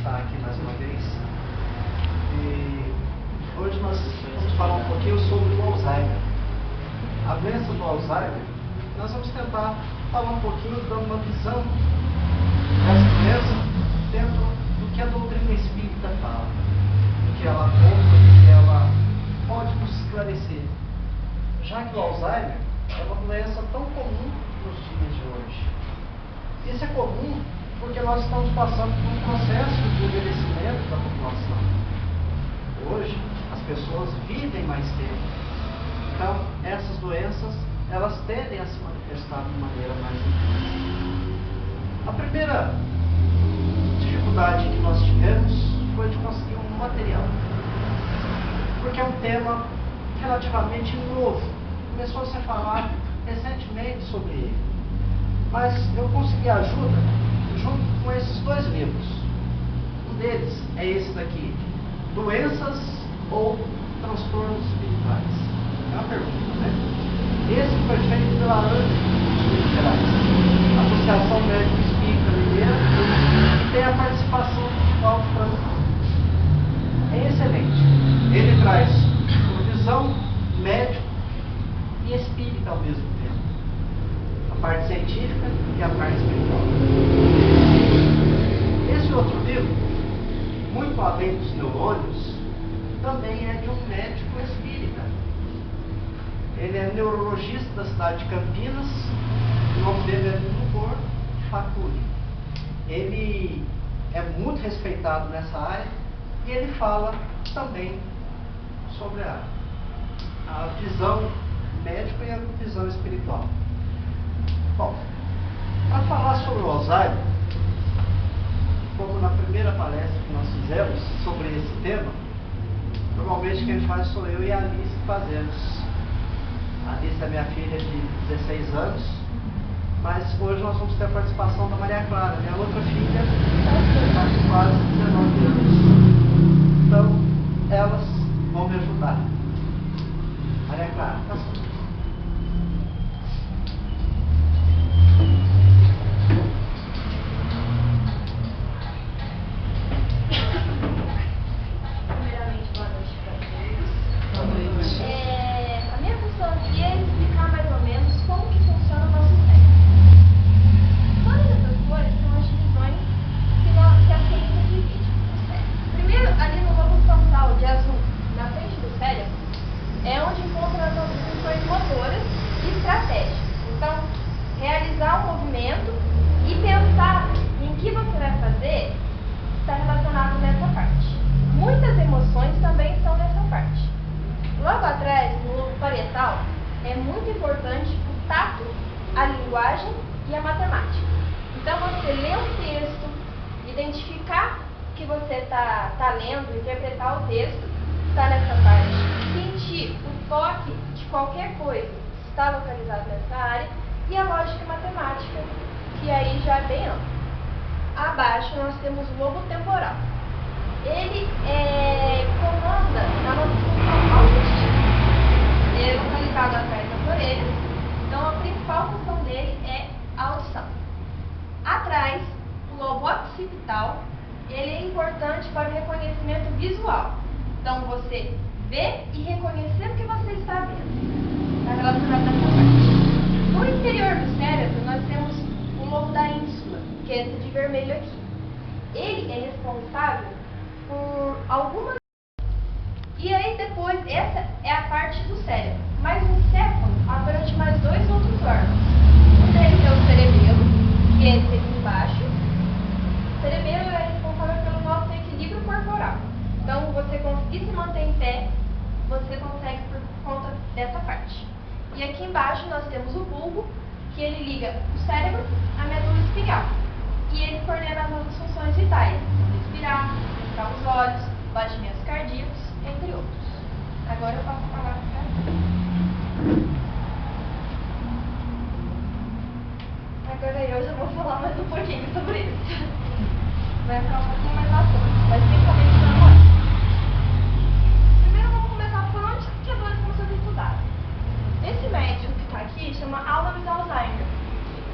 estar aqui mais uma vez. E hoje nós vamos falar um pouquinho sobre o Alzheimer. A doença do Alzheimer, nós vamos tentar falar um pouquinho, dando uma visão dessa doença dentro do que a doutrina espírita fala, do que ela aponta, do que ela pode nos esclarecer. Já que o Alzheimer é uma doença tão comum nos dias de hoje. Isso é comum porque nós estamos passando por um processo de envelhecimento da população. Hoje, as pessoas vivem mais tempo. Então, essas doenças, elas tendem a se manifestar de maneira mais intensa. A primeira dificuldade que nós tivemos foi de conseguir um material. Porque é um tema relativamente novo. Começou a se falar recentemente sobre ele. Mas eu consegui ajuda junto com esses dois livros. Um deles é esse daqui, Doenças ou Transtornos Espirituais. É uma pergunta, né? Esse foi feito pela Associação Médico Espírita Mineira, e tem a participação de Paulo Franco. É excelente. Ele traz uma visão médica e espírita ao mesmo tempo. A parte científica e a parte espiritual. Esse outro livro, Muito Além dos Neurônios, também é de um médico espírita. Ele é neurologista da cidade de Campinas, o nome dele é Nilvor Facuri. Ele é muito respeitado nessa área e ele fala também sobre a visão médica e a visão espiritual. Bom, para falar sobre o Alzheimer, como na primeira palestra que nós fizemos sobre esse tema, normalmente quem faz sou eu e a Alice que fazemos. A Alice é minha filha de 16 anos, mas hoje nós vamos ter a participação da Maria Clara, minha outra filha, que está com quase 19 anos. Então, elas vão me ajudar. Maria Clara, tá certo.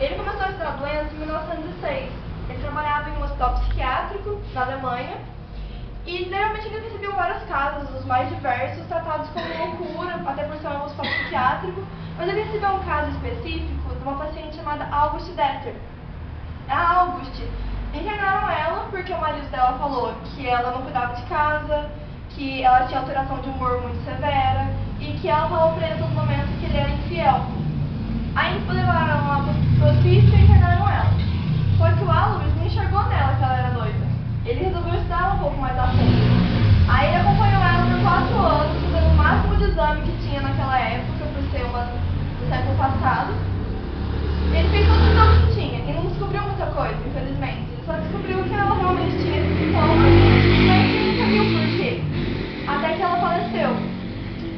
Ele começou a estudar a doença em 1906. Ele trabalhava em um hospital psiquiátrico na na Alemanha. E geralmente eles recebiam vários casos, os mais diversos, tratados como loucura, até por ser um hospital psiquiátrico. Mas ele recebeu um caso específico de uma paciente chamada August Detter. A August internaram ela porque o marido dela falou que ela não cuidava de casa, que ela tinha alteração de humor muito severa e que ela estava presa no momento que ele era infiel. Aí levaram ela para o hospício e internaram ela. Só que o Alois não enxergou nela que ela era noiva. Ele resolveu estudar um pouco mais a fundo. Aí ele acompanhou ela por 4 anos, fazendo o máximo de exame que tinha naquela época, por ser uma do século passado. Ele fez todos os exames que tinha e não descobriu muita coisa, infelizmente. Ele só descobriu que ela realmente tinha esse sintoma, mas ele não sabia o porquê. Até que ela faleceu.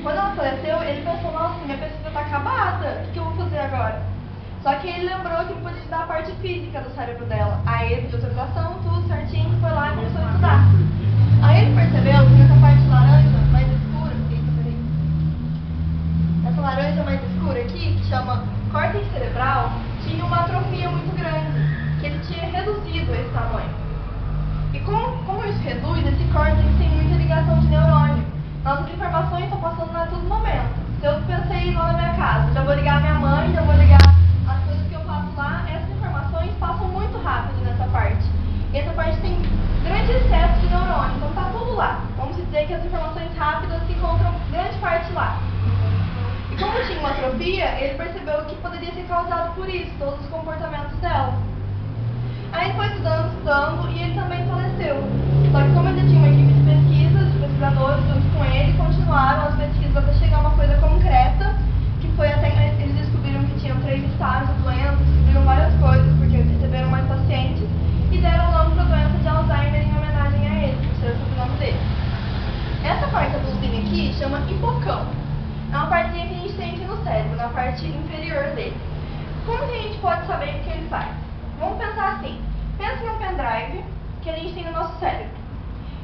Quando ela faleceu, ele pensou, nossa, minha pesquisa está acabada, o que eu vou fazer agora? Só que ele lembrou que ele podia estudar a parte física do cérebro dela. Aí ele pediu autorização, tudo certinho, foi lá e começou a estudar. Aí ele percebeu que nessa parte laranja mais escura, essa laranja mais escura aqui, que chama córtex cerebral, tinha uma atrofia muito grande, que ele tinha reduzido esse tamanho. E como isso reduz, esse córtex tem muita ligação de neurônio. Nossas informações estão passando a todo momento. Se eu pensei lá na minha casa, já vou ligar a minha mãe, já vou ligar as coisas que eu faço lá, essas informações passam muito rápido nessa parte. E essa parte tem grande excesso de neurônio, então está tudo lá. Vamos dizer que as informações rápidas se encontram grande parte lá. E como tinha uma atrofia, ele percebeu que poderia ser causado por isso, todos os comportamentos dela. Aí ele foi estudando e ele também faleceu. Só que como ele tinha uma equipe de pesquisas, de pesquisadores junto com ele, continuaram as pesquisas até chegar a uma coisa concreta, que foi até eles descobriram que tinham 3 estágios da doença, descobriram várias coisas, porque eles receberam mais pacientes, e deram o nome para a doença de Alzheimer em homenagem a ele, por ser o sobrenome dele. Essa parte azulzinha aqui chama hipocampo. É uma partezinha que a gente tem aqui no cérebro, na parte inferior dele. Como que a gente pode saber o que ele faz? Vamos pensar assim, pensa em um pendrive que a gente tem no nosso cérebro.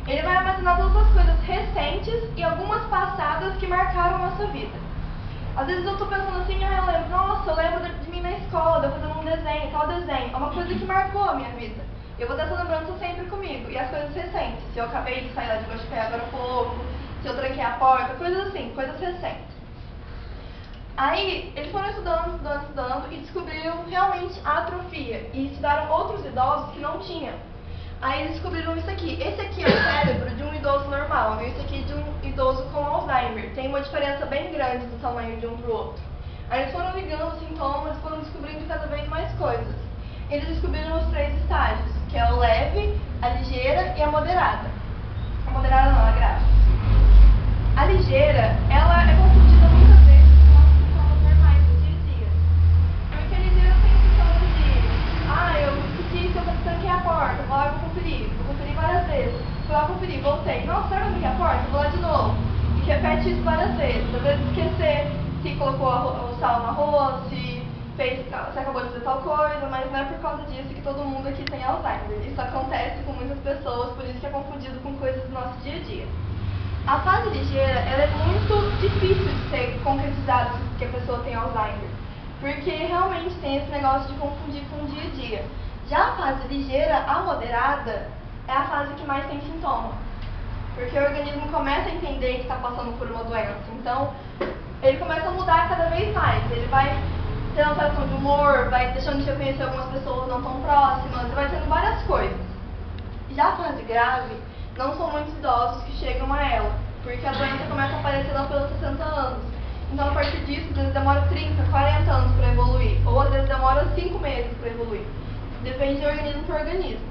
Ele vai armazenar todas as coisas recentes e algumas passadas que marcaram a nossa vida. Às vezes eu estou pensando assim, eu lembro, nossa, eu lembro de mim na escola, eu fazendo um desenho, tal desenho. É uma coisa que marcou a minha vida. Eu vou ter essa lembrança sempre comigo. E as coisas recentes, se eu acabei de sair lá de baixo de pé agora há pouco, se eu tranquei a porta, coisas assim, coisas recentes. Aí, eles foram estudando e descobriram realmente a atrofia. E estudaram outros idosos que não tinham. Aí eles descobriram isso aqui. Esse aqui é o cérebro de um idoso normal, e esse aqui é de um idoso com Alzheimer. Tem uma diferença bem grande do tamanho de um para o outro. Aí eles foram ligando os sintomas, foram descobrindo cada vez mais coisas. Eles descobriram os 3 estágios, que é o leve, a ligeira e a moderada. A moderada não, a grave. A ligeira, ela é confundida muitas vezes com os sintomas normais do dia a dia. Porque a ligeira tem sintomas de, eu esqueci que eu tranquei a porta, vou lá vou conferir várias vezes. Fui lá conferir, voltei. Nossa, será que eu tranquei a porta? Vou lá de novo. E repete isso várias vezes. Às vezes esquecer se colocou o sal no arroz, se acabou de fazer tal coisa, mas não é por causa disso que todo mundo aqui tem Alzheimer. Isso acontece com muitas pessoas, por isso que é confundido com coisas do nosso dia a dia. A fase ligeira, ela é muito difícil de ser concretizada que a pessoa tem Alzheimer, porque realmente tem esse negócio de confundir com o dia a dia. Já a fase ligeira, a moderada, é a fase que mais tem sintoma, porque o organismo começa a entender que está passando por uma doença, então ele começa a mudar cada vez mais, ele vai tendo alteração de humor, vai deixando de reconhecer algumas pessoas não tão próximas, vai tendo várias coisas. Já a fase grave, não são muitos idosos que chegam a ela, porque a doença começa a aparecer lá pelos 60 anos. Então, a partir disso, às vezes demora 30, 40 anos para evoluir, ou às vezes demora 5 meses para evoluir. Depende de organismo por organismo.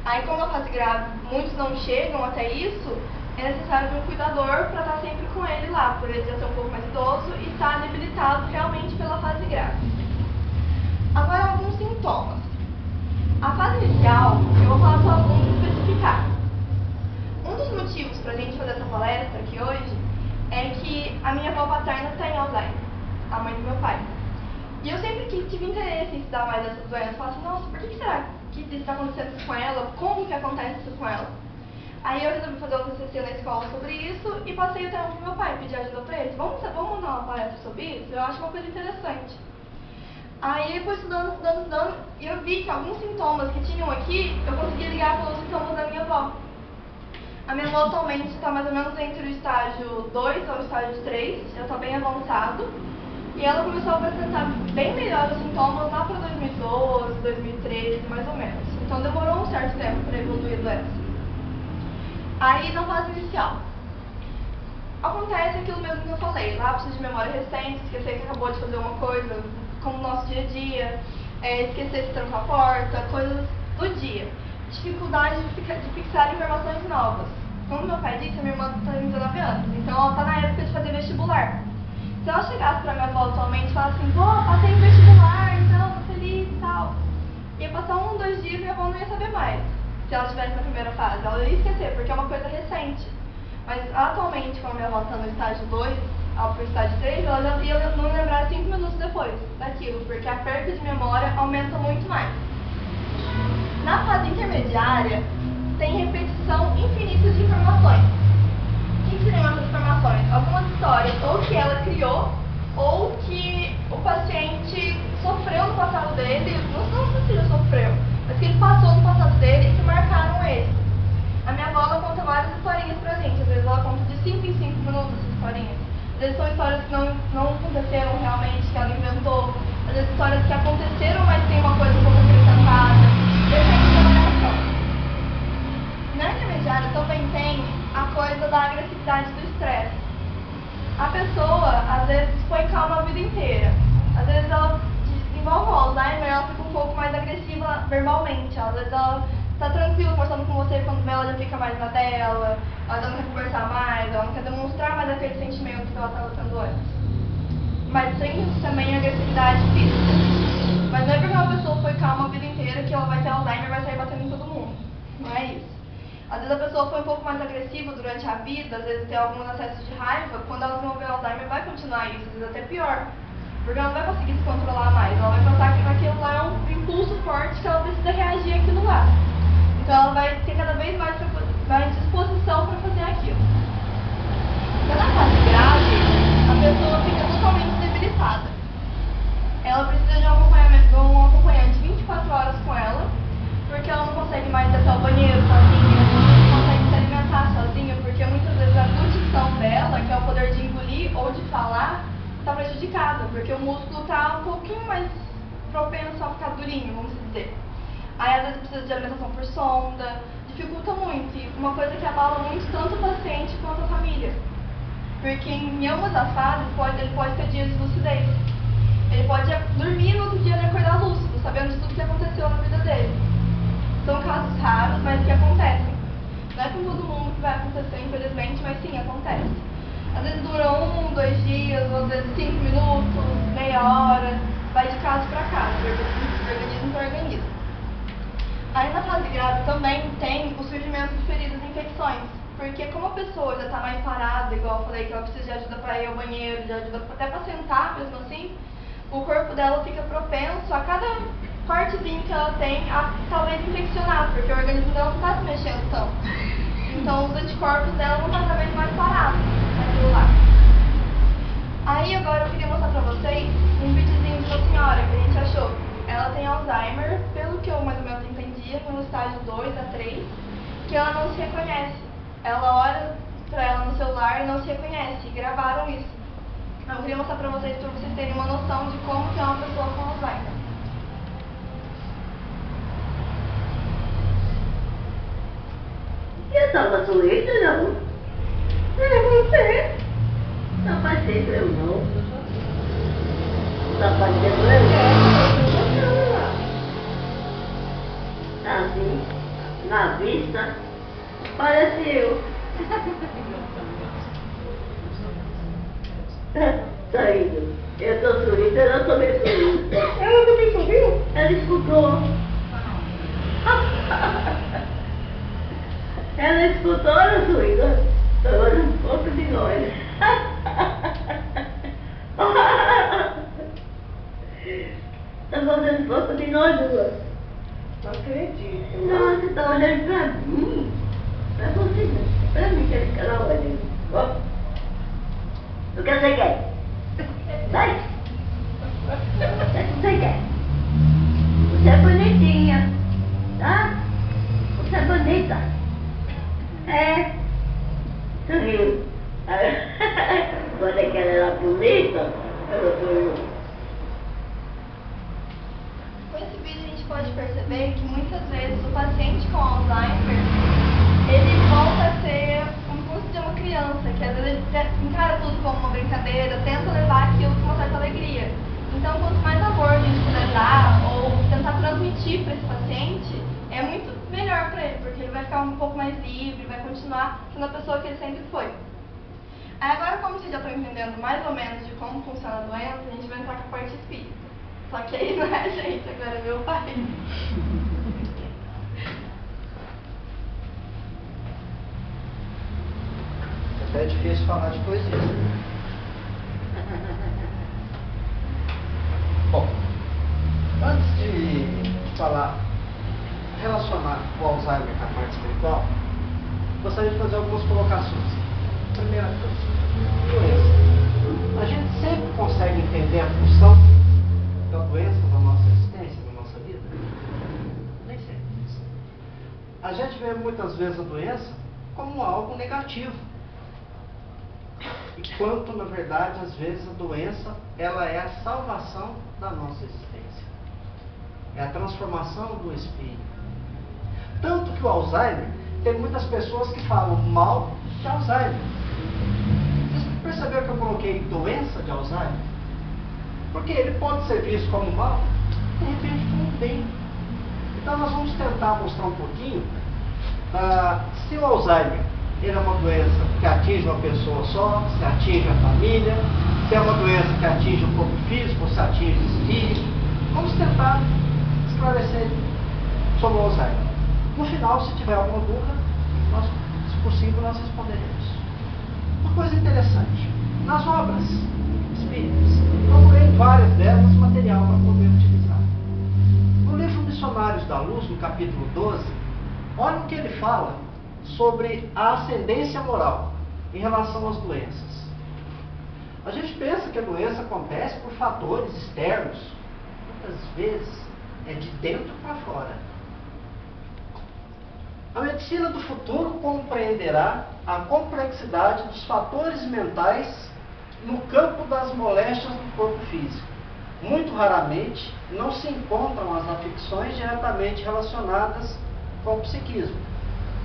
Aí, como a fase grave, muitos não chegam até isso, é necessário ter um cuidador para estar sempre com ele lá, por ele já ser um pouco mais idoso e estar debilitado realmente pela fase grave. Agora, alguns sintomas. A fase inicial, eu vou falar só alguns especificados. Um dos motivos para a gente fazer essa palestra aqui hoje é que a minha avó paterna tem Alzheimer, a mãe do meu pai. E eu sempre tive interesse em estudar mais dessas doenças. Eu falo assim, nossa, por que será que isso está acontecendo isso com ela? Como que acontece isso com ela? Aí eu resolvi fazer o TCC na escola sobre isso e passei o tempo pro meu pai, pedi ajuda para ele. Vamos montar uma palestra sobre isso? Eu acho uma coisa interessante. Aí depois estudando, e eu vi que alguns sintomas que tinham aqui, eu conseguia ligar com os sintomas da minha avó. A minha avó atualmente está mais ou menos entre o estágio 2 ao estágio 3, já está bem avançado. E ela começou a apresentar bem melhor os sintomas lá para 2012, 2013, mais ou menos. Então demorou um certo tempo para evoluir a doença. Aí na fase inicial, acontece aquilo mesmo que eu falei, lapsos de memória recente, esquecer que acabou de fazer uma coisa, como no nosso dia a dia, esquecer de trancar a porta, coisas do dia. Dificuldade de fixar informações novas. Como meu pai disse, a minha irmã está em 19 anos, então ela está na época de fazer vestibular. Se ela chegasse pra minha avó atualmente e falasse assim, vó, passei no vestibular, então, tô feliz e tal. Ia passar 1, 2 dias e minha avó não ia saber mais. Se ela estivesse na primeira fase, ela ia esquecer, porque é uma coisa recente. Mas atualmente, como a minha avó está no estágio 2, ao pro estágio 3, ela já ia não lembrar 5 minutos depois daquilo, porque a perda de memória aumenta muito mais. Na fase intermediária, tem repetição infinita de informações. O que seriam essas informações? Algumas histórias, ou que ela criou, ou que o paciente sofreu no passado dele, não sei se ele sofreu, mas que ele passou no passado dele e que marcaram ele. A minha avó, ela conta várias historinhas pra gente, às vezes ela conta de 5 em 5 minutos essas historinhas. Às vezes são histórias que não aconteceram realmente, que ela inventou, às vezes histórias que aconteceram, mas tem uma coisa um pouco acrescentada, depende da variação. Na intermediária também tem a coisa da agressividade do estresse. A pessoa, às vezes, foi calma a vida inteira. Às vezes ela desenvolve o Alzheimer, ela fica um pouco mais agressiva verbalmente. Às vezes ela está tranquila conversando com você, quando vê ela já fica mais na dela, ela já não quer conversar mais, ela não quer demonstrar mais aquele sentimento que ela estava tendo antes. Mas tem também a agressividade física. Mas não é porque uma pessoa foi calma a vida inteira que ela vai ter Alzheimer e vai sair batendo em todo mundo. Não é isso. Às vezes a pessoa foi um pouco mais agressiva durante a vida, às vezes tem alguns acessos de raiva, quando ela desenvolver Alzheimer vai continuar isso, às vezes até pior. Porque ela não vai conseguir se controlar mais, ela vai pensar que aquilo lá é um impulso forte que ela precisa reagir àquilo lá. Então ela vai ter cada vez mais disposição para fazer aquilo. Então na fase grave, a pessoa fica totalmente debilitada. Ela precisa de um acompanhante 24 horas com ela, porque ela não consegue mais ir até o banheiro sozinha, não consegue se alimentar sozinha, porque muitas vezes a glutição dela, que é o poder de engolir ou de falar, está prejudicada, porque o músculo está um pouquinho mais propenso a ficar durinho, vamos dizer. Aí às vezes precisa de alimentação por sonda, dificulta muito, e uma coisa que abala muito tanto o paciente quanto a família. Porque em ambas as fases ele pode ter dias de lucidez. Ele pode dormir no outro dia e acordar lúcido, sabendo de tudo que aconteceu na vida dele. São casos raros, mas que acontecem. Não é com todo mundo que vai acontecer, infelizmente, mas sim, acontece. Às vezes dura 1, 2 dias, ou às vezes 5 minutos, meia hora, vai de caso para caso, de organismo para organismo. Aí na fase grave também tem o surgimento de feridas e infecções, porque como a pessoa já está mais parada, igual eu falei, que ela precisa de ajuda para ir ao banheiro, de ajuda até para sentar, mesmo assim, o corpo dela fica propenso a cada partezinho que ela tem a talvez infeccionar, porque o organismo dela não está se mexendo tanto. Então os anticorpos dela vão estar cada vez mais parados naquilo lá. Aí agora eu queria mostrar pra vocês um videozinho de uma senhora que a gente achou. Ela tem Alzheimer, pelo que eu mais ou menos entendia, no estágio 2 a 3, que ela não se reconhece. Ela olha pra ela no celular e não se reconhece, e gravaram isso. Eu queria mostrar pra vocês terem uma noção de como que é uma pessoa com Alzheimer. Eu tava doente, não. É você. Não faz tempo eu não. Não faz tempo eu não. Assim, na vista, parece eu. Tá indo. Eu tô sorrindo, ela também sorriu. Ela também sorriu? Ela escutou. Ela escutou, ela sorriu. Agora um pouco de nós. Tá fazendo pouco de nós, duas. Não acredito. Não, você tá olhando pra mim. Pra você não. Pra mim que ele fica lá olhando. Ó. O que você quer? Vai. Você quer? Você é bonitinha, tá? Você é bonita. É. Sorriu. Quando é que ela era bonita, ela sorriu. Com esse vídeo a gente pode perceber que muitas vezes o paciente com Alzheimer, ele volta a ser como se fosse uma criança, que às vezes ele encara tudo como uma brincadeira, tenta levar aquilo com uma certa alegria. Então, quanto mais amor a gente puder dar ou tentar transmitir para esse paciente, é muito melhor para ele, porque ele vai ficar um pouco mais livre, vai continuar sendo a pessoa que ele sempre foi. Aí agora, como vocês já estão entendendo mais ou menos de como funciona a doença, a gente vai entrar com a parte espírita. Só que aí não é a gente, agora é meu pai. É difícil falar de poesia. Bom, antes de falar, relacionar o Alzheimer com a parte espiritual, gostaria de fazer algumas colocações. Primeira coisa, doença. A gente sempre consegue entender a função da doença na nossa existência, na nossa vida? Nem sempre. A gente vê muitas vezes a doença como algo negativo. Enquanto, na verdade, às vezes a doença, ela é a salvação da nossa existência. É a transformação do espírito. Tanto que o Alzheimer, tem muitas pessoas que falam mal de Alzheimer. Vocês perceberam que eu coloquei doença de Alzheimer? Porque ele pode ser visto como mal, de repente como bem. Então nós vamos tentar mostrar um pouquinho se o Alzheimer ele é uma doença que atinge uma pessoa só, se atinge a família, se é uma doença que atinge o corpo físico, se atinge o espírito. Vamos tentar esclarecer sobre o Alzheimer. No final, se tiver alguma dúvida, nós, se possível, nós responderemos. Uma coisa interessante, nas obras espíritas, procurei várias delas material para poder utilizar. No livro Missionários da Luz, no capítulo 12, olha o que ele fala sobre a ascendência moral em relação às doenças. A gente pensa que a doença acontece por fatores externos, muitas vezes é de dentro para fora. A medicina do futuro compreenderá a complexidade dos fatores mentais no campo das moléstias do corpo físico. Muito raramente não se encontram as afecções diretamente relacionadas com o psiquismo.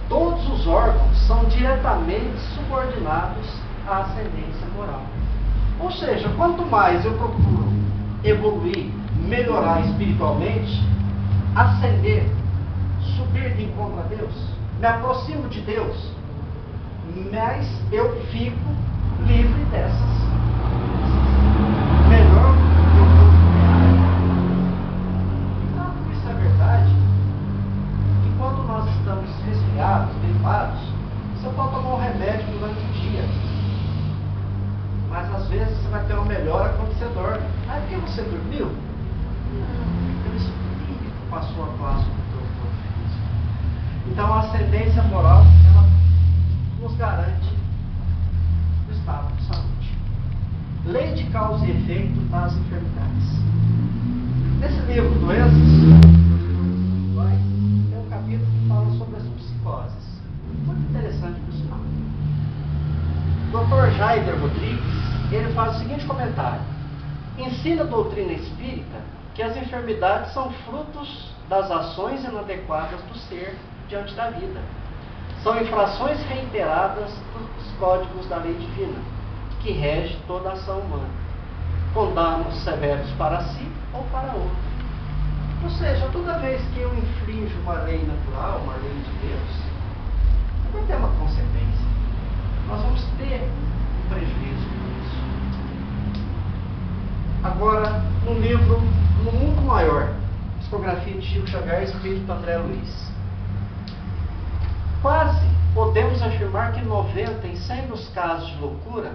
Todos os órgãos são diretamente subordinados à ascendência moral. Ou seja, quanto mais eu procuro evoluir, melhorar espiritualmente, ascender, subir de encontro a Deus, me aproximo de Deus, mais eu fico livre dessas. Melhor eu vou. Então, isso é verdade. E quando nós estamos resfriados, gripados, você pode tomar um remédio durante o dia. Mas às vezes você vai ter uma melhora quando você dorme. Ah, por que você dormiu? Não, porque o espírito passou a paz para o teu corpo físico. Então a ascendência moral, ela nos garante o estado de saúde. Lei de causa e efeito das enfermidades. Nesse livro, Doenças Espirituais, tem um capítulo que fala sobre as psicoses. Muito interessante por sinal. Dr. Jaider Rodrigues, ele faz o seguinte comentário: ensina a doutrina espírita que as enfermidades são frutos das ações inadequadas do ser diante da vida. São infrações reiteradas dos códigos da lei divina, que rege toda a ação humana, com danos severos para si ou para outro. Ou seja, toda vez que eu infrinjo uma lei natural, uma lei de Deus, vai ter uma consequência. Nós vamos ter um prejuízo com isso. Agora, no livro No Mundo Maior, psicografia de Chico Xavier, escrito por André Luiz. Quase podemos afirmar que 90 em 100 dos casos de loucura,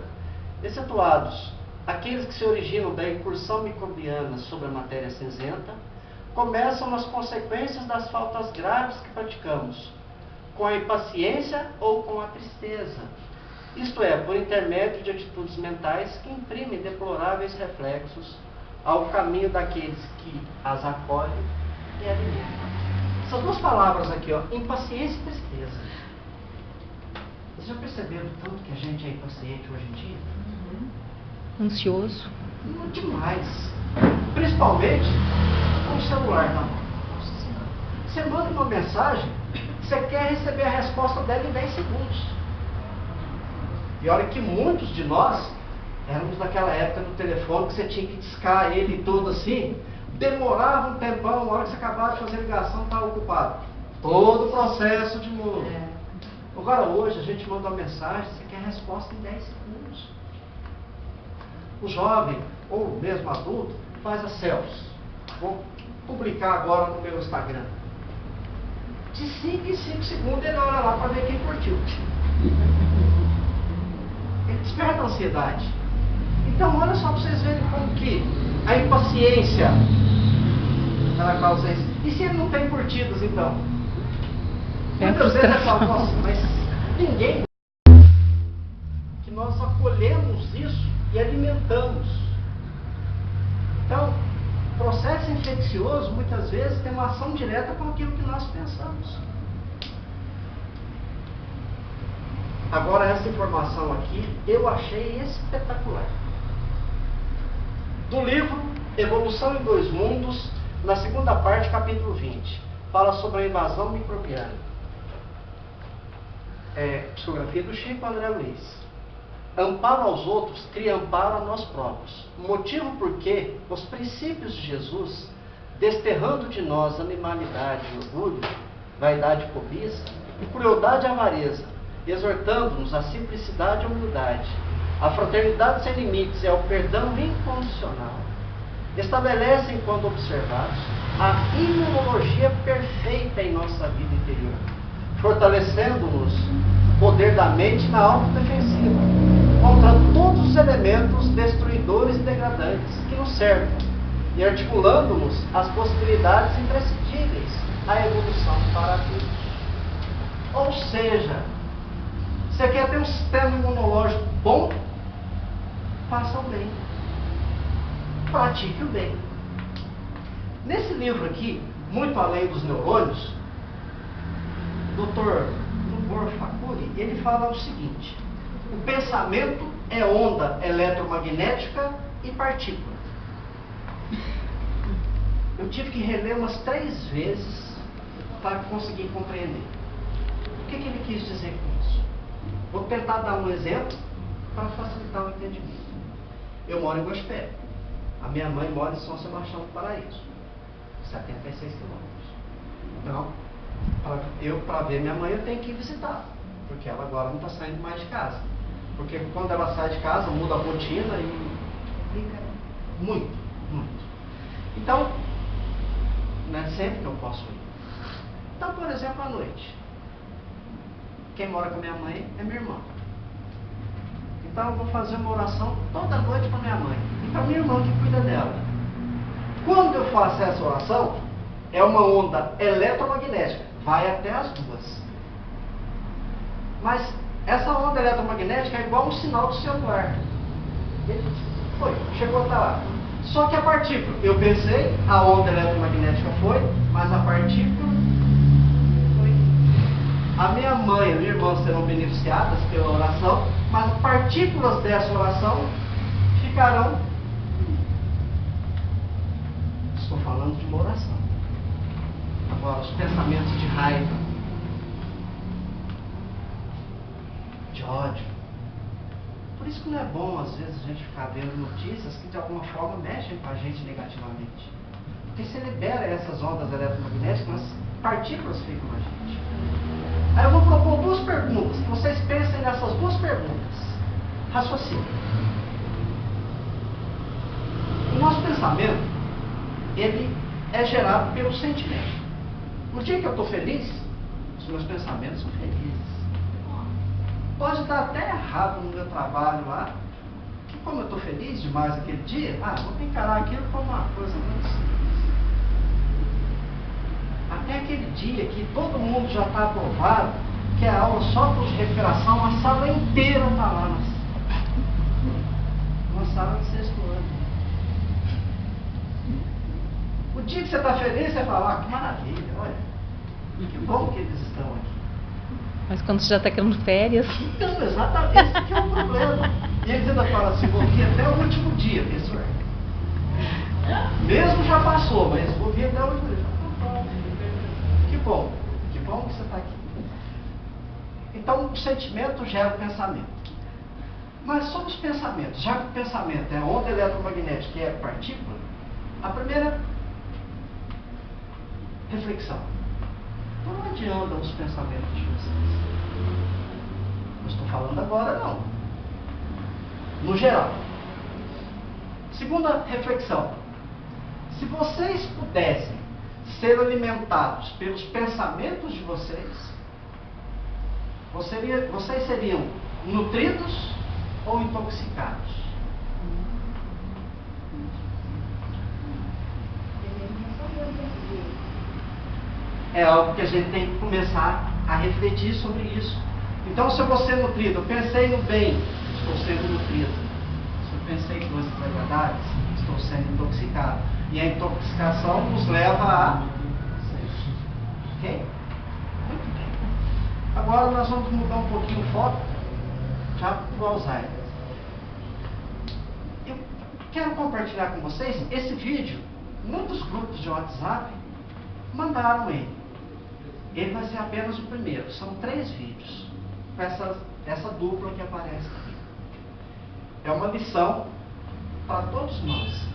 excetuados aqueles que se originam da incursão microbiana sobre a matéria cinzenta, começam nas consequências das faltas graves que praticamos, com a impaciência ou com a tristeza. Isto é, por intermédio de atitudes mentais que imprimem deploráveis reflexos ao caminho daqueles que as acolhem e alimentam. Essas duas palavras aqui, ó, impaciência e tristeza. Vocês já perceberam tanto que a gente é impaciente hoje em dia? Ansioso. Muito demais. Principalmente com o celular na mão. Nossa Senhora. Você manda uma mensagem, você quer receber a resposta dela em 10 segundos. E olha que muitos de nós éramos naquela época do telefone que você tinha que discar ele todo assim, demorava um tempão, a hora que você acabava de fazer a ligação, estava ocupado. Todo o processo de novo. Agora hoje a gente manda uma mensagem, você quer a resposta em 10 segundos. O jovem, ou mesmo adulto, faz as selfies. Vou publicar agora no meu Instagram. De 5 em 5 segundos ele olha lá para ver quem curtiu. Ele desperta a ansiedade. Então olha só para vocês verem como que a impaciência ela causa isso. E se ele não tem curtidas então? Muitas vezes ele fala, nossa, mas ninguém que nós acolhemos isso e alimentamos. Então, processo infeccioso muitas vezes tem uma ação direta com aquilo que nós pensamos. Agora essa informação aqui eu achei espetacular. Do livro Evolução em Dois Mundos, na segunda parte, capítulo 20, fala sobre a invasão microbiana. Psicografia do Chico André Luiz. Amparo aos outros cria amparo a nós próprios. Motivo porque os princípios de Jesus, desterrando de nós animalidade, orgulho, vaidade e cobiça, e crueldade e avareza, exortando-nos à simplicidade e humildade, à fraternidade sem limites e ao perdão incondicional, estabelecem, quando observados, a imunologia perfeita em nossa vida interior, fortalecendo-nos o poder da mente na autodefensiva, contra todos os elementos destruidores e degradantes que nos cercam, e articulando-nos as possibilidades imprescindíveis à evolução para a vida. Ou seja, você quer ter um sistema imunológico bom? Faça o bem. Pratique o bem. Nesse livro aqui, Muito Além dos Neurônios, o Dr. Nubor Fakuri, ele fala o seguinte: o pensamento é onda eletromagnética e partícula. Eu tive que reler umas 3 vezes para conseguir compreender. O que ele quis dizer com isso? Vou tentar dar um exemplo para facilitar o entendimento. Eu moro em Gospé. A minha mãe mora em São Sebastião do Paraíso, 76 quilômetros. Então, para ver minha mãe, eu tenho que visitar, porque ela agora não está saindo mais de casa. Porque quando ela sai de casa, muda a rotina e complica muito, muito. Então, não é sempre que eu posso ir. Então, por exemplo, à noite, quem mora com a minha mãe é minha irmã. Então eu vou fazer uma oração toda noite para minha mãe e para minha irmã que cuida dela. Quando eu faço essa oração, é uma onda eletromagnética, vai até as 2. Mas essa onda eletromagnética é igual um sinal do celular. Ele foi, chegou até lá. Só que a partícula, eu pensei, a onda eletromagnética foi, mas a partícula foi. A minha mãe e a minha irmã serão beneficiadas pela oração, mas partículas dessa oração ficarão. Estou falando de uma oração. Agora, os pensamentos de raiva, de ódio. Por isso que não é bom, às vezes, a gente ficar vendo notícias que de alguma forma mexem com a gente negativamente. Porque você libera essas ondas eletromagnéticas, as partículas ficam na gente. Aí eu vou propor 2 perguntas, que vocês pensem nessas 2 perguntas. Raciocínio. O nosso pensamento, ele é gerado pelo sentimento. No dia que eu estou feliz, os meus pensamentos são felizes. Pode estar até errado no meu trabalho lá, que como eu estou feliz demais aquele dia, vou encarar aquilo como uma coisa muito simples. Até aquele dia que todo mundo já está aprovado, que é a aula só para os de recuperação, a sala inteira está lá. Uma sala de 6º ano. O dia que você está feliz, você fala, ah, que maravilha, olha, que bom que eles estão aqui. Mas quando você já está querendo férias... Então, exatamente, esse que é o problema. E eles ainda falam assim, vou vir até o último dia, professor. Mesmo já passou, mas vou vir até o último dia. Que bom que você está aqui. Então, o sentimento gera o pensamento. Mas sobre os pensamentos, já que o pensamento é a onda eletromagnética e é partícula, a primeira reflexão: por onde andam os pensamentos de vocês? Não estou falando agora, não. No geral. Segunda reflexão: se vocês pudessem ser alimentados pelos pensamentos de vocês, vocês seriam nutridos ou intoxicados? É algo que a gente tem que começar a refletir sobre isso. Então, se eu vou ser nutrido, eu pensei no bem, estou sendo nutrido. Se eu pensei em coisas agradáveis, estou sendo intoxicado. E a intoxicação nos leva a... Ok? Muito bem. Agora nós vamos mudar um pouquinho o foco, já para o Alzheimer. Eu quero compartilhar com vocês esse vídeo. Muitos grupos de WhatsApp mandaram ele. Ele vai ser apenas o primeiro. São 3 vídeos com essa dupla que aparece aqui. É uma lição para todos nós.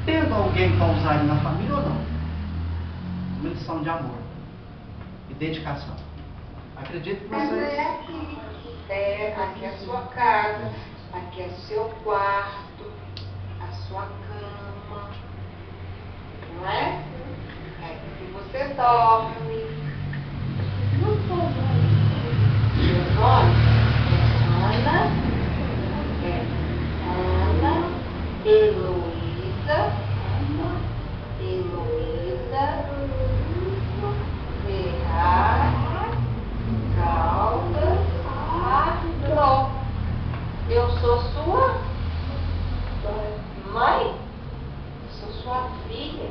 Tendo alguém com Alzheimer na família ou não? Uma lição de amor e dedicação. Acredito que vocês... Aqui é a sua casa, aqui é o seu quarto, a sua cama, não é? É aqui que você dorme. Meu nome é Ana Heloísa Ferraz Caldas Arno. Eu sou sua mãe? Eu sou sua filha?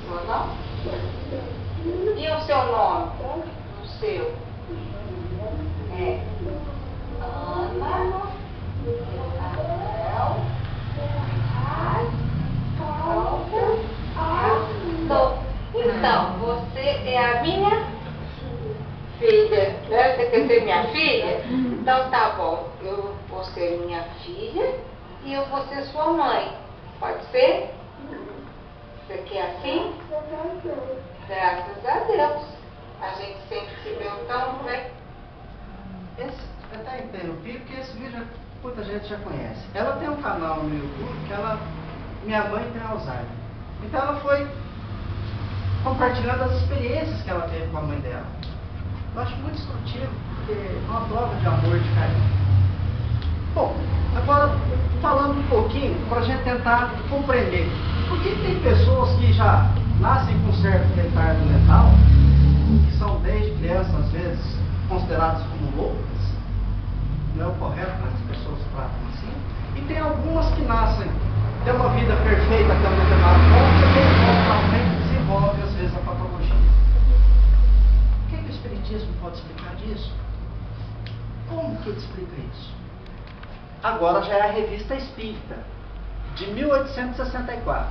Sou não? E o seu nome? O seu? É Ana Rafael Caldas Arno. Então, você é a minha filha, né? Você quer ser minha filha? Então tá bom, eu vou ser minha filha e eu vou ser sua mãe. Pode ser? Você quer assim? Graças a Deus. A gente sempre se deu tão bem. Eu até interrompi porque esse vídeo muita gente já conhece. Ela tem um canal no YouTube que minha mãe tem Alzheimer. Então ela foi compartilhando as experiências que ela teve com a mãe dela. Eu acho muito instrutivo, porque é uma prova de amor e de carinho. Bom, agora falando um pouquinho para a gente tentar compreender. Por que tem pessoas que já nascem com certo retardo mental, que são desde criança, às vezes, consideradas como loucas? Não é o correto, mas as pessoas tratam assim. E tem algumas que nascem, têm uma vida perfeita até um determinado ponto, e eventualmente desenvolve, às vezes, a patologia. O que o Espiritismo pode explicar disso? Como que ele explica isso? Agora já é a Revista Espírita, de 1864,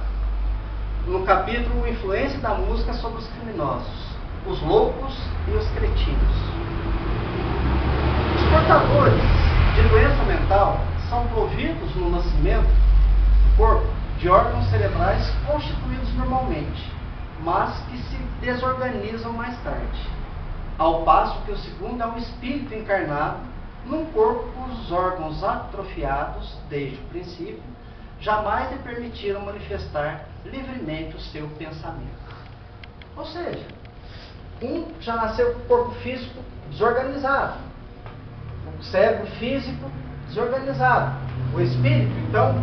no capítulo Influência da Música sobre os Criminosos, os Loucos e os Cretinos. Os portadores de doença mental são providos no nascimento do corpo de órgãos cerebrais constituídos normalmente, mas que se desorganizam mais tarde, ao passo que o segundo é um espírito encarnado num corpo cujos órgãos atrofiados desde o princípio jamais lhe permitiram manifestar livremente o seu pensamento. Ou seja, um já nasceu com o corpo físico desorganizado, o cérebro físico desorganizado. O espírito, então,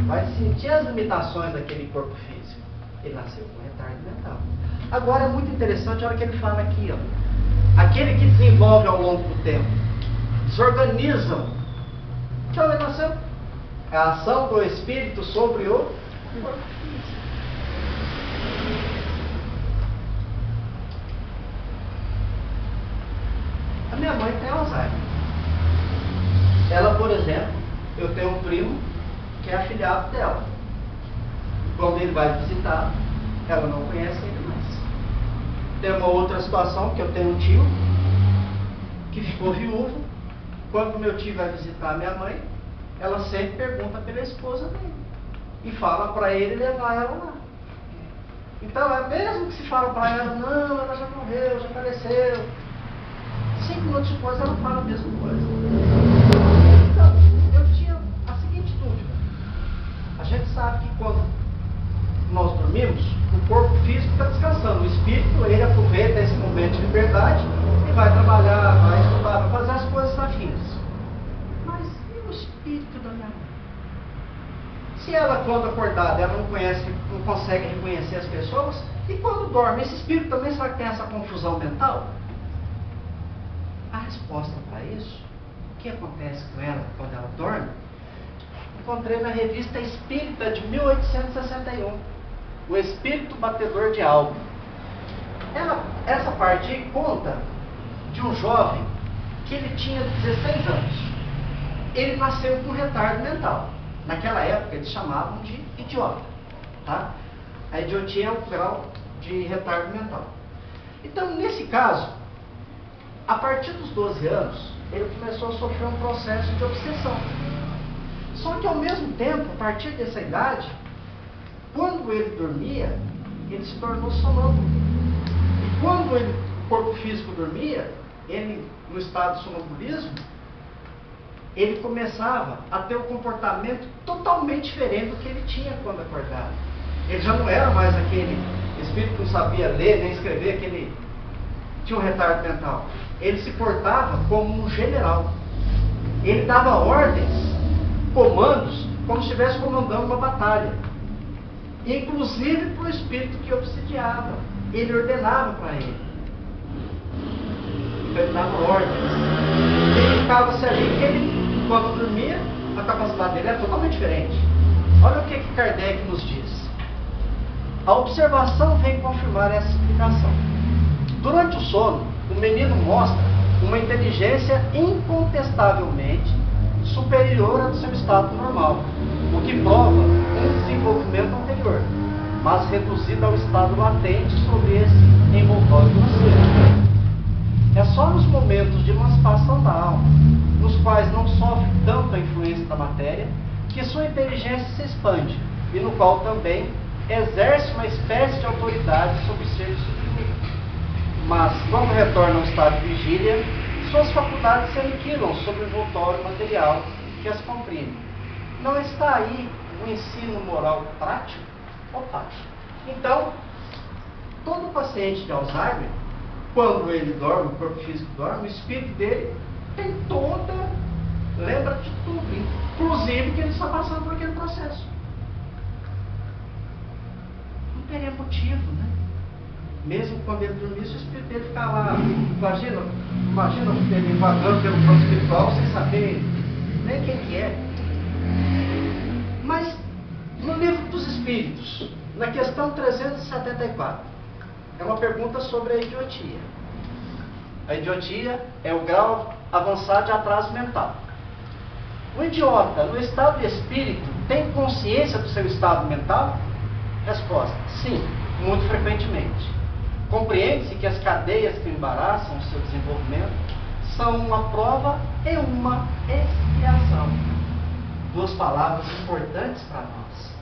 vai sentir as limitações daquele corpo físico. Ele nasceu com retardo mental. Agora é muito interessante a hora que ele fala aqui, ó, aquele que desenvolve ao longo do tempo, desorganizam. Que ordenação? É a ação do espírito sobre o corpo físico. minha mãe tem Alzheimer. Ela, por exemplo, eu tenho um primo que é afilhado dela. Quando ele vai visitar, ela não conhece ele mais. Tem uma outra situação que eu tenho um tio que ficou viúvo. Quando meu tio vai visitar minha mãe, ela sempre pergunta pela esposa dele e fala para ele levar ela lá. Então, é mesmo que se fala para ela, não, ela já morreu, já faleceu, 5 minutos depois ela fala a mesma coisa. Então, eu tinha a seguinte dúvida. A gente sabe que quando nós dormimos, o corpo físico está descansando. O espírito, ele aproveita esse momento de liberdade e vai trabalhar, vai estudar, vai fazer as coisas afins. Mas e o espírito da minha mãe? Se ela, quando acordada, ela não consegue reconhecer as pessoas, e quando dorme, esse espírito também, será que tem essa confusão mental? A resposta para isso, o que acontece com ela quando ela dorme, encontrei na revista Espírita de 1861, O Espírito Batedor de Alma. Essa parte aí conta de um jovem que ele tinha 16 anos. Ele nasceu com retardo mental. Naquela época eles chamavam de idiota. Tá? A idiotia é um grau de retardo mental. Então, nesse caso, a partir dos 12 anos, ele começou a sofrer um processo de obsessão. Só que, ao mesmo tempo, a partir dessa idade, quando ele dormia, ele se tornou sonâmbulo. E quando o corpo físico dormia, ele, no estado de sonambulismo, ele começava a ter um comportamento totalmente diferente do que ele tinha quando acordava. Ele já não era mais aquele espírito que não sabia ler nem escrever, aquele tinha um retardo mental. Ele se portava como um general. Ele dava ordens, comandos, como se estivesse comandando uma batalha. Inclusive para o espírito que obsidiava. Ele ordenava para ele. Então ele dava ordens. Ele ficava-se ali, ele, quando dormia, a capacidade dele era totalmente diferente. Olha o que Kardec nos diz. A observação vem confirmar essa explicação. Durante o sono, o menino mostra uma inteligência incontestavelmente superior à do seu estado normal, o que prova um desenvolvimento anterior, mas reduzido ao estado latente sobre esse envoltório do ser. É só nos momentos de emancipação da alma, nos quais não sofre tanto a influência da matéria, que sua inteligência se expande, e no qual também exerce uma espécie de autoridade sobre os seres superiores. Mas, quando retorna ao estado de vigília, suas faculdades se aniquilam sobre o envoltório material que as comprime. Não está aí o ensino moral prático? Opa! Então, todo paciente de Alzheimer, quando ele dorme, o corpo físico dorme, o espírito dele tem toda, lembra de tudo, inclusive que ele está passando por aquele processo. Não teria motivo, né? Mesmo quando ele dormisse, o espírito dele ficar lá, imagina ele vagando pelo plano espiritual sem saber nem quem que é. Mas, no livro dos Espíritos, na questão 374, é uma pergunta sobre a idiotia. A idiotia é o grau avançado de atraso mental. O idiota, no estado de espírito, tem consciência do seu estado mental? Resposta: sim, muito frequentemente. Compreende-se que as cadeias que embaraçam o seu desenvolvimento são uma prova e uma expiação. Duas palavras importantes para nós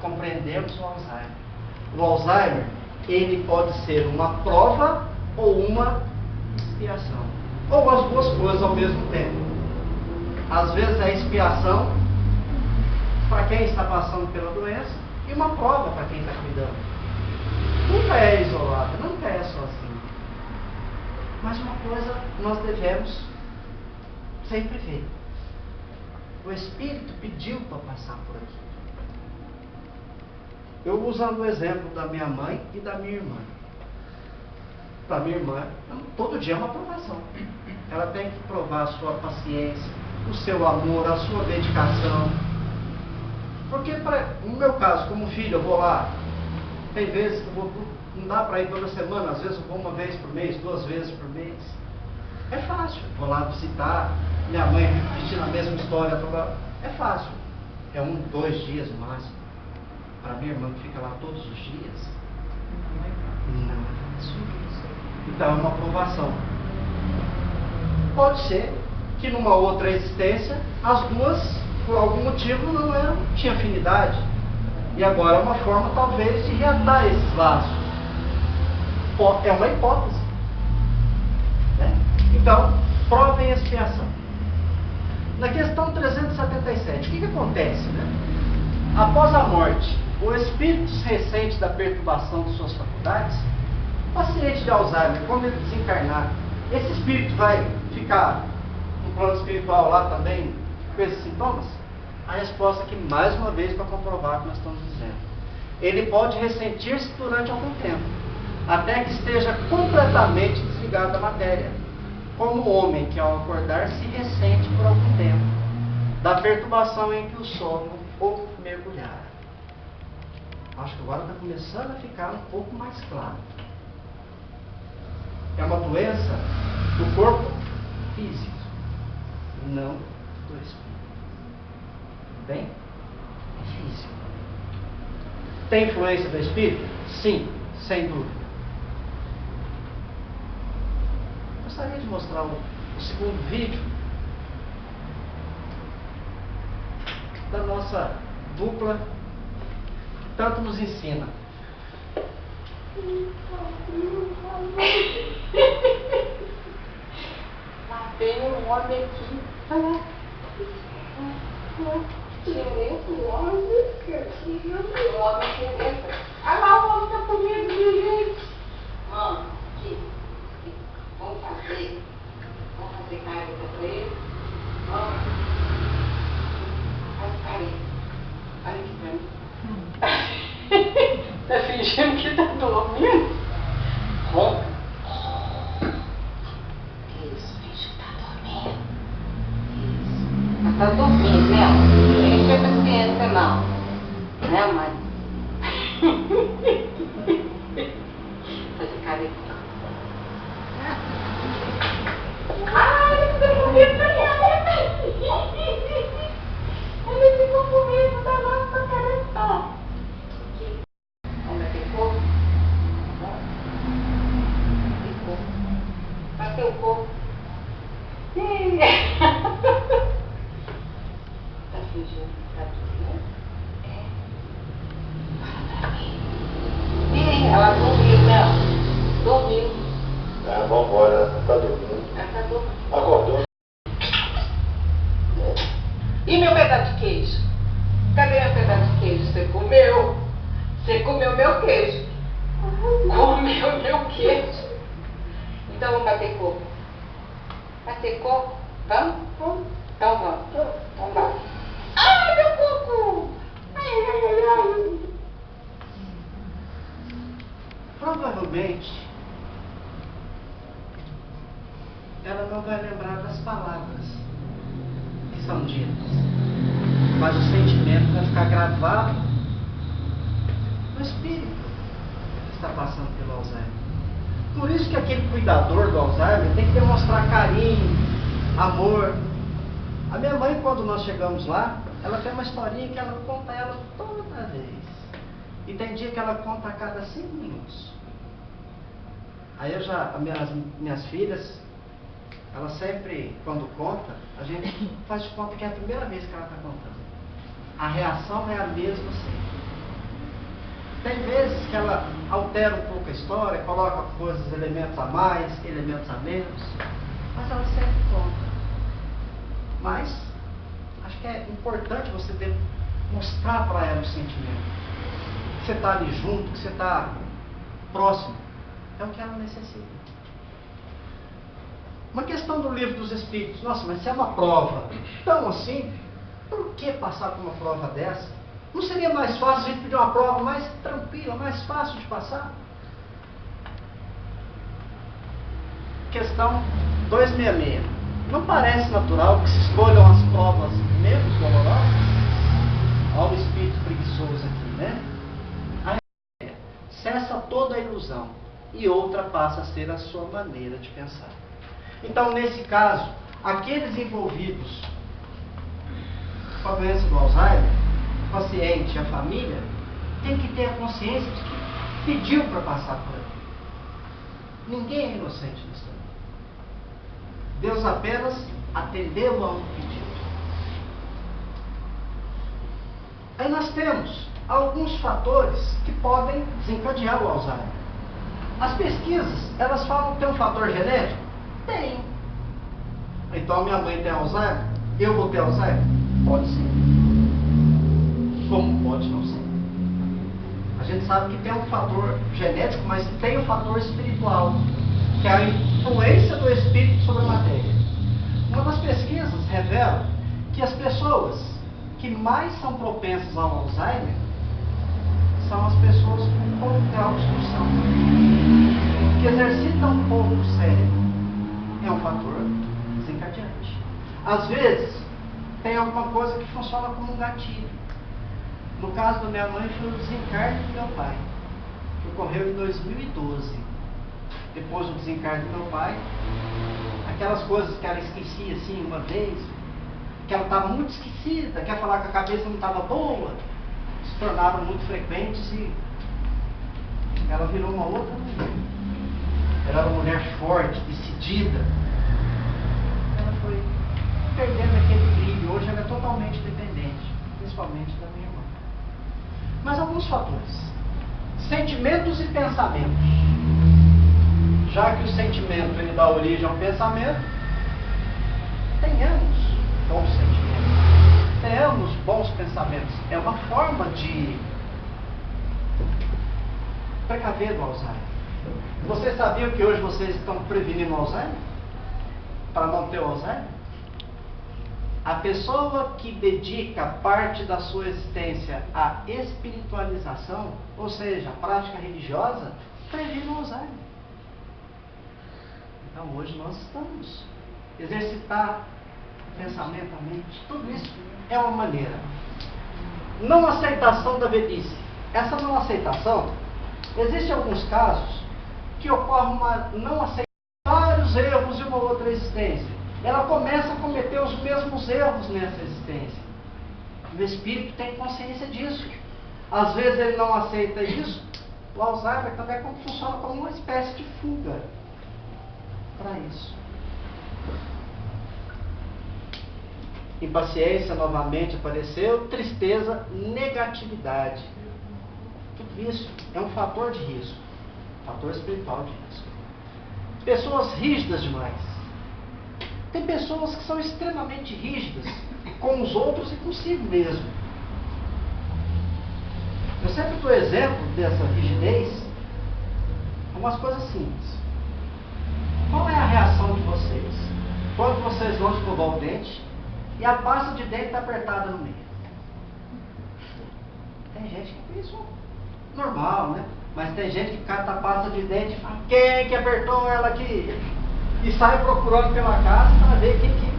compreendermos o Alzheimer. O Alzheimer, ele pode ser uma prova ou uma expiação, ou as duas coisas ao mesmo tempo. Às vezes é expiação para quem está passando pela doença e uma prova para quem está cuidando. Nunca é isolada, nunca é sozinha. Mas uma coisa nós devemos sempre ver. O Espírito pediu para passar por aqui. Eu usando o exemplo da minha mãe e da minha irmã. Para minha irmã, todo dia é uma provação. Ela tem que provar a sua paciência, o seu amor, a sua dedicação. Porque no meu caso, como filho, eu vou lá. Tem vezes que eu vou, não dá para ir toda semana, às vezes eu vou uma vez por mês, 2 vezes por mês. É fácil. fácil. Vou lá visitar, minha mãe repetindo a mesma história toda. É fácil. É 1, 2 dias no máximo. Para minha irmã que fica lá todos os dias, não é fácil. Então é uma provação. Pode ser que numa outra existência, as duas, por algum motivo, não tinham afinidade. E agora é uma forma, talvez, de reatar esses laços. É uma hipótese. Né? Então, prova e expiação. Na questão 377, o que acontece? Né? Após a morte, o espírito recente da perturbação de suas faculdades, o paciente de Alzheimer, quando ele desencarnar, esse espírito vai ficar no plano espiritual lá também com esses sintomas? A resposta aqui, mais uma vez, para comprovar o que nós estamos dizendo. Ele pode ressentir-se durante algum tempo, até que esteja completamente desligado da matéria, como o homem que, ao acordar, se ressente por algum tempo da perturbação em que o sono o mergulhara. Acho que agora está começando a ficar um pouco mais claro. É uma doença do corpo físico, não do espírito. Bem? É físico. Tem influência do espírito? Sim, sem dúvida. Gostaria de mostrar o segundo vídeo da nossa dupla, tanto nos ensina. Lá tem um homem aqui. Olha. Um homem chinês. Olha lá o homem tá comendo de gente. Aqui. Vamos fazer careta pra ele. Faz careta. Olha aqui pra mim. Tá fingindo que tá dormindo? Isso, finge que tá dormindo. Isso. Ela tá dormindo, né? Não tem paciência, não. Né, mãe? Fazer careta. Ai, você ficou medo da minha ele ficou com medo da nossa careta. Vamos bater o corpo? Bater o corpo. Tá fingindo que tá dormindo? É. Fala pra mim. Ela dormiu, né? Dormiu. Ah, vambora, ela tá dormindo. Ela tá dormindo. Acordou. E meu pedaço de queijo? Cadê meu pedaço de queijo? Você comeu? Você comeu meu queijo. Comeu meu queijo. Então vamos bater coco. Bater coco? Vamos? Então vamos. Vamos lá. Ai, meu coco! Ai, ai, ai, ai. Provavelmente, ela não vai lembrar das palavras que são ditas, mas o sentimento vai ficar gravado no espírito que está passando pelo Alzheimer. Por isso que aquele cuidador do Alzheimer tem que demonstrar carinho, amor. A minha mãe, quando nós chegamos lá, ela tem uma historinha que ela conta ela toda vez. E tem dia que ela conta a cada 5 minutos. Aí as minhas filhas, ela sempre, quando conta, a gente faz de conta que é a primeira vez que ela está contando. A reação é a mesma sempre. Tem vezes que ela altera um pouco a história, coloca coisas, elementos a mais, elementos a menos, mas ela sempre conta. Mas, acho que é importante você mostrar para ela o sentimento. Que você está ali junto, que você está próximo. É o que ela necessita. Uma questão do livro dos Espíritos. Nossa, mas se é uma prova tão assim, por que passar por uma prova dessa? Não seria mais fácil a gente pedir uma prova mais tranquila, mais fácil de passar? Questão 266. Não parece natural que se escolham as provas menos dolorosas? Olha o espírito preguiçoso aqui, né? A cessa toda a ilusão e outra passa a ser a sua maneira de pensar. Então, nesse caso, aqueles envolvidos com a doença do Alzheimer, o paciente e a família, tem que ter a consciência de que pediu para passar por ali. Ninguém é inocente nisso. Deus apenas atendeu ao pedido. Aí nós temos alguns fatores que podem desencadear o Alzheimer. As pesquisas, elas falam que tem um fator genético? Tem. Então minha mãe tem Alzheimer, eu vou ter Alzheimer? Pode ser. Como pode não ser? A gente sabe que tem um fator genético, mas tem um fator espiritual, que é a influência do espírito sobre a matéria. Uma das pesquisas revela que as pessoas que mais são propensas ao Alzheimer são as pessoas com pouco grau de instrução, que exercitam pouco o cérebro. É um fator desencadeante. Às vezes, tem alguma coisa que funciona como um gatilho. No caso da minha mãe, foi o desencarne do meu pai, que ocorreu em 2012. Depois do desencarne do meu pai, aquelas coisas que ela esquecia assim uma vez, que ela estava muito esquecida, quer falar que a cabeça não estava boa, se tornaram muito frequentes e ela virou uma outra mulher. Ela era uma mulher forte, decidida. Ela foi perdendo aquele brilho. Hoje ela é totalmente dependente, principalmente da minha irmã. Mas alguns fatores. Sentimentos e pensamentos. Já que o sentimento ele dá origem ao pensamento, tenhamos bons sentimentos, tenhamos bons pensamentos. É uma forma de precaver do Alzheimer. Vocês sabiam que hoje vocês estão prevenindo o Alzheimer? Para não ter o Alzheimer? A pessoa que dedica parte da sua existência à espiritualização, ou seja, à prática religiosa, previne o Alzheimer. Então hoje nós estamos exercitar o pensamento, a mente, tudo isso é uma maneira. Não aceitação da velhice. Essa não aceitação, existem alguns casos que ocorre uma não aceitação, vários erros de uma outra existência. Ela começa a cometer os mesmos erros nessa existência. O espírito tem consciência disso. Às vezes ele não aceita isso. O Alzheimer também funciona como uma espécie de fuga para isso. Impaciência novamente apareceu, tristeza, negatividade. Tudo isso é um fator de risco, fator espiritual de risco. Pessoas rígidas demais. Tem pessoas que são extremamente rígidas com os outros e consigo mesmo. Eu sempre dou exemplo dessa rigidez com umas coisas simples. Qual é a reação de vocês quando vocês vão escovar o dente e a pasta de dente está apertada no meio? Tem gente que faz isso normal, né? Mas tem gente que cata a pasta de dente e fala: quem que apertou ela aqui? E sai procurando pela casa para ver quem que...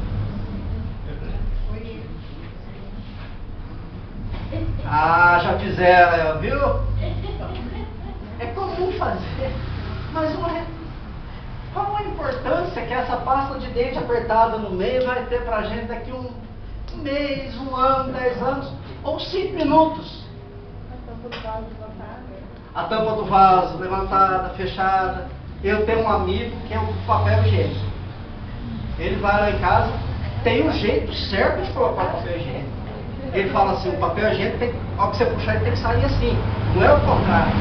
Ah, já fizeram, viu? É comum fazer, mas não é. Qual a importância que essa pasta de dente apertada no meio vai ter pra gente daqui um mês, um ano, 10 anos, ou 5 minutos? A tampa do vaso levantada, fechada. Eu tenho um amigo que é o papel higiênico. Ele vai lá em casa, tem um jeito certo de colocar o papel higiênico. Ele fala assim: o papel higiênico, ao que você puxar, ele tem que sair assim, não é o contrário.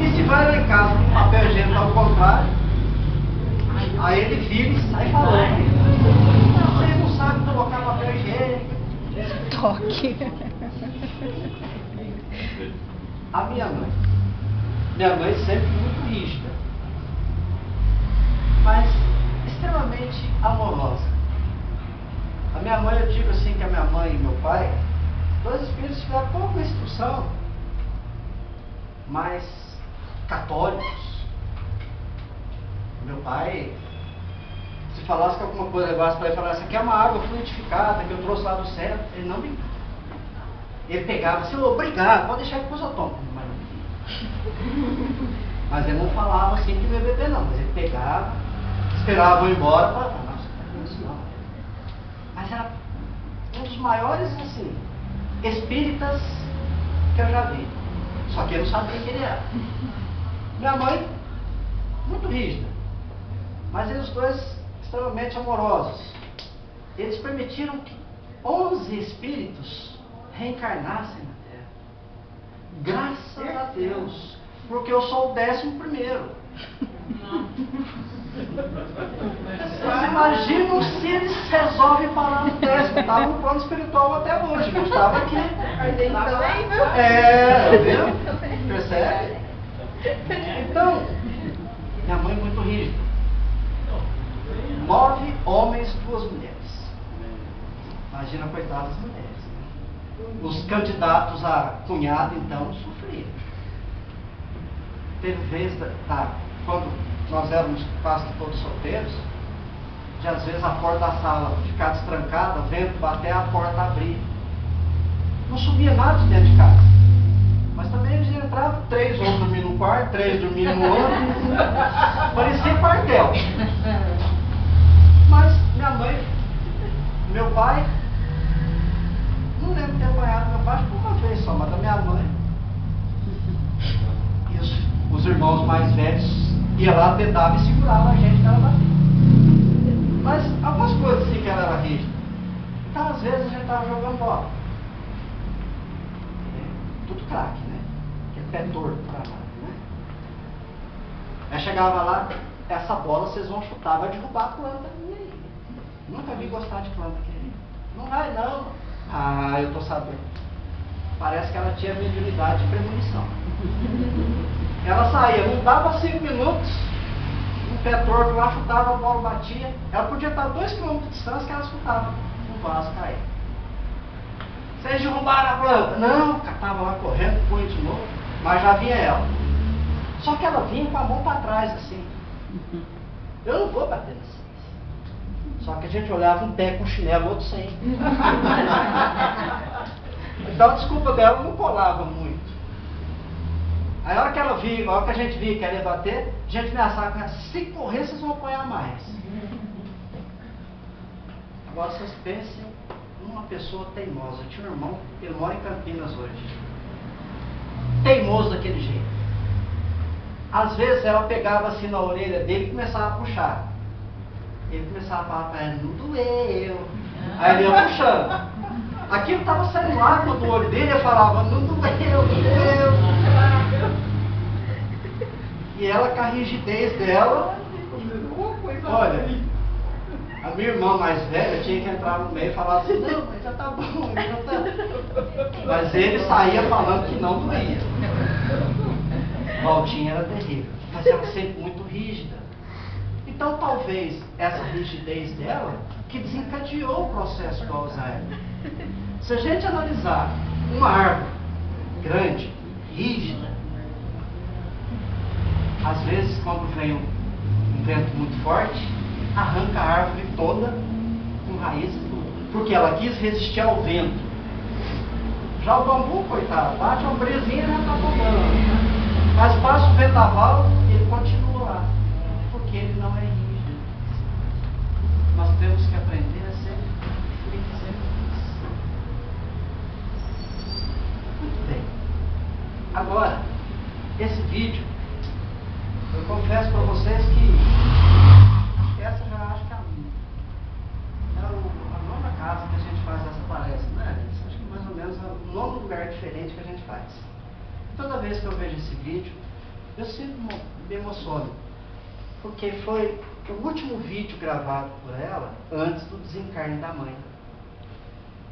E se vai lá em casa com o papel higiênico ao contrário, aí ele vira e sai falando: você não sabe colocar papel higiênico. Toque. A minha mãe sempre muito rígida, mas extremamente amorosa. A minha mãe, eu digo assim que a minha mãe e meu pai, dois espíritos tiveram pouca instrução, mas católicos. Meu pai, se falasse que alguma coisa levasse para ele, falasse: aqui é uma água fluidificada que eu trouxe lá do céu, ele não me... Ele pegava assim: obrigado, pode deixar que depois eu tomo. Mas ele não falava assim que ia beber não, mas ele pegava, esperavam ir embora, falavam, nossa, não é isso não. Mas era um dos maiores, assim, espíritas que eu já vi. Só que eu não sabia quem ele era. Minha mãe, muito rígida, mas eles dois extremamente amorosos. Eles permitiram que 11 espíritos reencarnassem na Terra. Graças a Deus, porque eu sou o 11º. Vocês imaginam se eles resolvem parar no 10º? Estava no plano espiritual até hoje, não estava aqui. A gente também, viu? Viu? Percebe? Então, minha mãe muito rígida. 9 homens, 2 mulheres. Imagina, coitadas das mulheres. Os candidatos a cunhado, então, sofriam. Teve vez, quando nós éramos quase todos solteiros, de às vezes a porta da sala ficar destrancada, vento bater, a porta abrir. Não subia nada de dentro de casa. Mas também eles entravam, 3 homens dormindo num quarto, 3 dormindo no outro. Parecia quartel. Mas minha mãe, meu pai, não lembro de ter apanhado meu pai, acho que uma vez só, mas da minha mãe. E os irmãos mais velhos iam lá, tentavam e seguravam a gente, ela batia. Mas algumas coisas assim que ela era rígida. Então às vezes a gente estava jogando bola. Tudo craque, né? Que é pé torto pra lá, né? Aí chegava lá, essa bola vocês vão chutar, vai derrubar a planta. Nunca vi gostar de planta, querido. Não vai não. Ah, eu tô sabendo. Parece que ela tinha mediunidade de premonição. Ela saía, não dava 5 minutos, um pé torto lá, chutava, a bola batia. Ela podia estar a 2 km de distância que ela escutava o vaso cair. Vocês derrubaram a planta? Não, estava lá correndo, foi de novo, mas já vinha ela. Só que ela vinha com a mão para trás, assim. Eu não vou bater nessa. Só que a gente olhava um pé com chinelo, outro sem. Então a desculpa dela não colava muito. Aí a hora que ela via, a hora que a gente via que ela ia bater, a gente ameaçava com ela, se correr vocês vão apanhar mais. Agora vocês pensem numa pessoa teimosa. Eu tinha um irmão, ele mora em Campinas hoje. Teimoso daquele jeito. Às vezes ela pegava assim na orelha dele e começava a puxar. Ele começava a falar para ela, não doeu. Aí ele ia puxando. Aquilo estava saindo lágrima do olho dele, eu falava, não doeu, não doeu. E ela, com a rigidez dela, olha, a minha irmã mais velha tinha que entrar no meio e falar assim, não, mas já tá bom, já tá. Mas ele saía falando que não doía. Valtinha era terrível, mas ela sempre muito rígida. Então talvez essa rigidez dela que desencadeou o processo do Alzheimer. Se a gente analisar uma árvore grande, rígida, às vezes quando vem um vento muito forte, arranca a árvore toda com raízes e tudo, porque ela quis resistir ao vento. Já o bambu, coitado, bate uma brezinha e já está tomando. Mas passa o vendaval e ele continua lá, porque ele não é rígido. Nós temos que aprender a ser flexíveis. Muito bem. Agora, esse vídeo, eu confesso para vocês que essa já acho que é a 9ª casa que a gente faz essa palestra, né? Acho que mais ou menos é o 9º lugar diferente que a gente faz. Toda vez que eu vejo esse vídeo, eu sempre me emociono, porque foi o último vídeo gravado por ela antes do desencarne da mãe.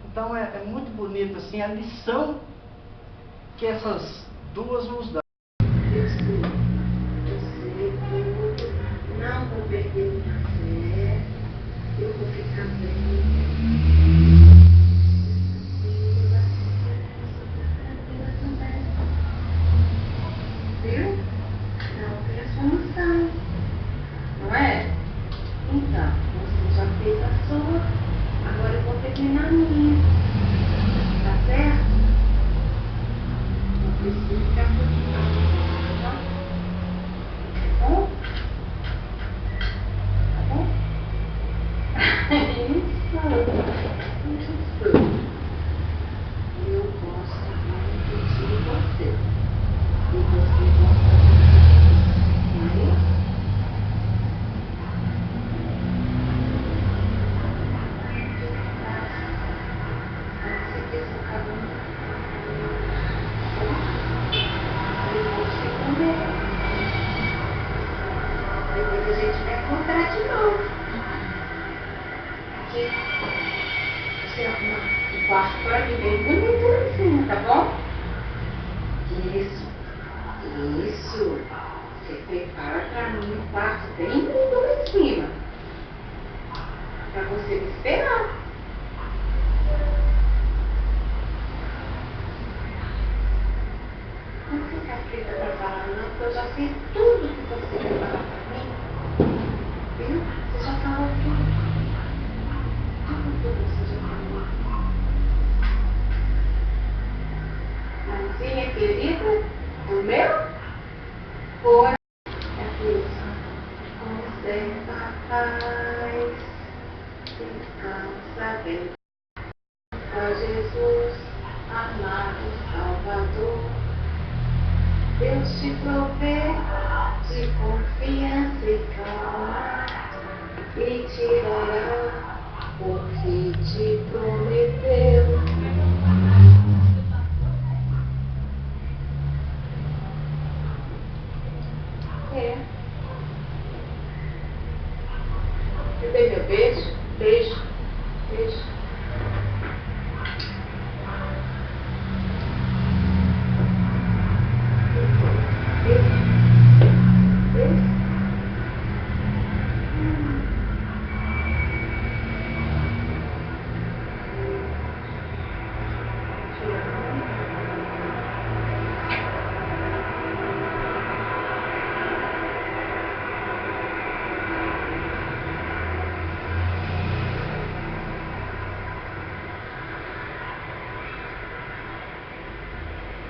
Então é muito bonito assim a lição que essas duas nos dão. Eu sei que eu não vou perder minha fé, eu vou ficar bem. Viu? Não tem a solução. Não é? Então, você já fez a sua, agora eu vou terminar a minha. Tá certo? Não preciso ficar preocupado, tá bom? Isso. Eu gosto muito de você. E você gosta de mim. Você quer esse cabelo? Eu vou te comer. Depois a gente vai encontrar de novo. Aqui. Você arruma um quarto para mim bem bonito lá em cima, tá bom? Isso. Isso. Você prepara para mim um quarto bem lindo lá em cima. Para você me esperar. Não fica aflita para falar não, porque eu já sei tudo que você vai falar para mim. Viu? Você já falou tudo. Tudo você já falou. Mãozinha querida, do meu coração. É isso. Conserva a paz. Descansa bem. Ó Jesus, amado Salvador. Deus te provê de confiança e calma e te dará o que te prometeu. É. Você deu meu beijo? Beijo. Beijo.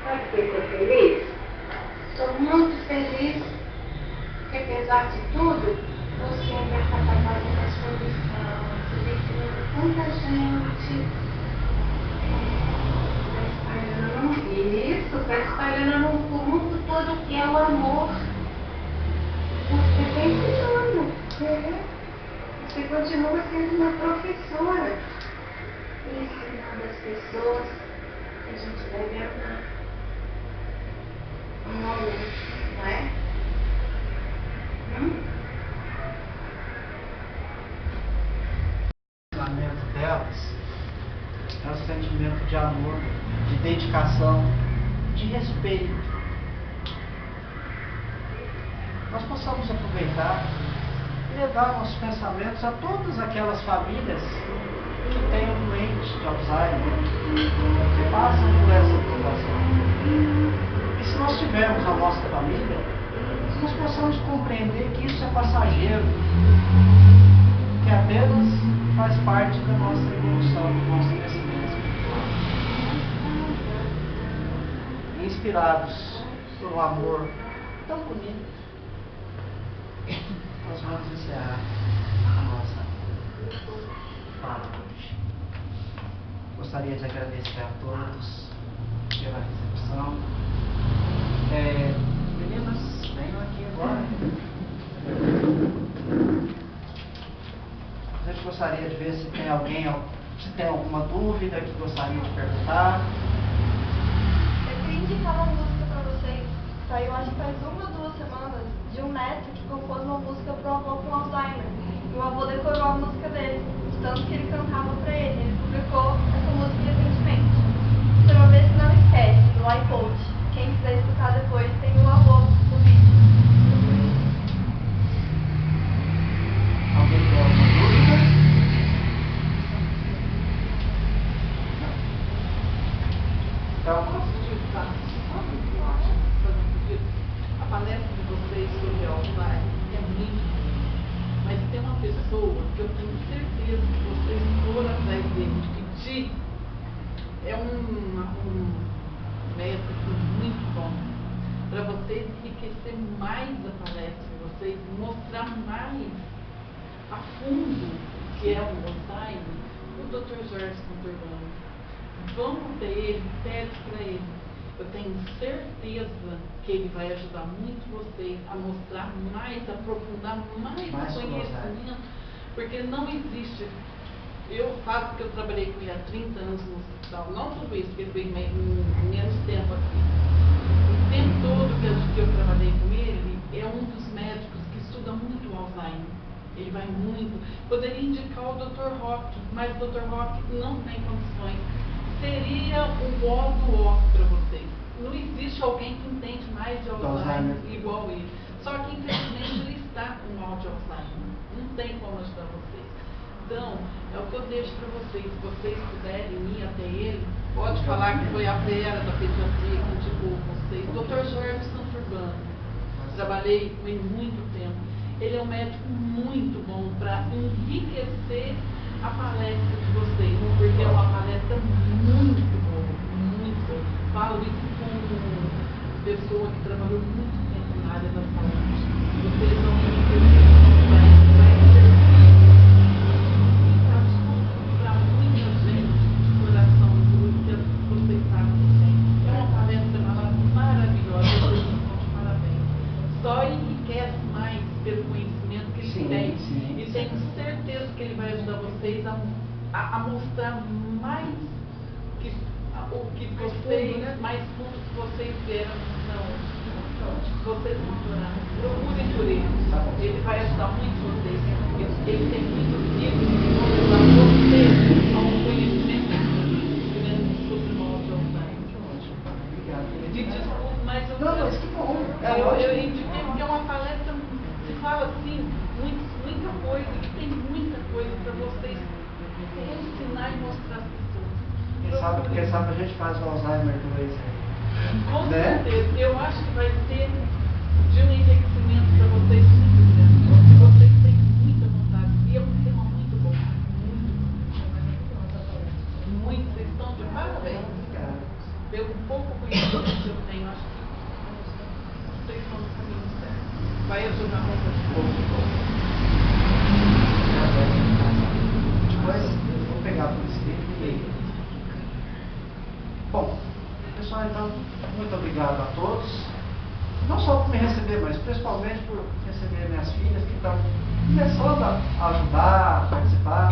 Sabe que eu estou feliz? Estou muito feliz que, apesar de tudo, você ainda está fazendo a sua missão, você vem ensinando tanta gente, está espalhando isso, está espalhando no mundo todo o que é o amor. Você está ensinando, você continua sendo uma professora, ensinando as pessoas que a gente deve amar. Um momento, não é? O sentimento delas é um sentimento de amor, de dedicação, de respeito. Nós possamos aproveitar e levar nossos pensamentos a todas aquelas famílias que têm um doente de Alzheimer, que passam por essa situação. E se nós tivermos a nossa família, nós possamos compreender que isso é passageiro, que apenas faz parte da nossa evolução, do nosso crescimento espiritual. Inspirados por um amor tão bonito, nós vamos encerrar a nossa fala hoje. Gostaria de agradecer a todos pela recepção. Meninas, venham aqui agora. A gente gostaria de ver se tem alguém, se tem alguma dúvida que gostaria de perguntar. Eu queria indicar uma música para vocês. Saiu acho que faz 1 ou 2 semanas, de um neto que compôs uma música para o avô com Alzheimer. E o avô decorou a música dele, de tanto que ele cantava para ele. Ele publicou essa música recentemente. Chama Vê Se Não Esquece, no iPod. Quem quiser escutar depois tem o avô no vídeo. Alguém tem alguma dúvida? Então, A palestra de vocês sobre Alzheimer é muito boa, mas tem uma pessoa que eu tenho certeza que vocês foram atrás dele, de pedir, é um método muito bom para vocês enriquecer mais a palestra de vocês, mostrar mais a fundo que é um Alzheimer, o Dr. Jorge Conturbano. Vamos ter ele, pede para ele. Eu tenho certeza que ele vai ajudar muito vocês a mostrar mais, a aprofundar mais o conhecimento, porque não existe. Eu faço que eu trabalhei com ele há 30 anos no hospital, não tudo isso, porque ele veio menos tempo aqui. O tempo todo que eu trabalhei com ele, é um dos médicos que estuda muito o Alzheimer. Ele vai muito. Poderia indicar o Dr. Roque, mas o Dr. Roque não tem condições. Seria um ó do ó para vocês. Não existe alguém que entende mais de Alzheimer igual ele. Só que, infelizmente, ele está com mal de Alzheimer. Não tem como ajudar vocês. Então, é o que eu deixo para vocês. Se vocês puderem ir até ele, pode falar que foi a Vera da pediatria que indicou vocês. Dr. Jorge Conturbano. Trabalhei com ele muito tempo. Ele é um médico muito bom para enriquecer a palestra de vocês, porque é uma palestra muito boa, muito boa. Falo isso como pessoa que trabalhou muito tempo na área da saúde. Vocês vão enriquecer, vai servir para muita gente de coração duro, que vocês sabem que tem. É uma palestra maravilhosa, vocês estão de parabéns. Só enriquece mais pelo conhecimento que ele tem. E tenho certeza que ele vai ajudar vocês a mostrar mais o que vocês, mais fundo que vocês vieram. Vocês vão adorar. Procurem por ele. Ele vai ajudar muito vocês. Ele tem muitos livros que vão levar vocês a um conhecimento grande sobre o mal de Alzheimer. De desculpa, mas eu que bom. Eu indiquei porque é uma palestra, se fala assim, muita coisa, que tem muita coisa para vocês ensinar e mostrar às pessoas. Quem sabe a gente faz o Alzheimer 2 aí. Com certeza. Eu acho que vai ser de um enriquecimento para vocês muito grande. Porque vocês têm muita vontade. E é um tema muito bom. Muito. Vocês estão de parabéns. Pelo pouco conhecimento que eu tenho, acho que vocês estão no caminho certo. Vai ajudar muito. Depois eu vou pegar por escrito e... Bom, pessoal, então, muito obrigado a todos. Não só por me receber, mas principalmente por receber minhas filhas que estão começando a ajudar, a participar.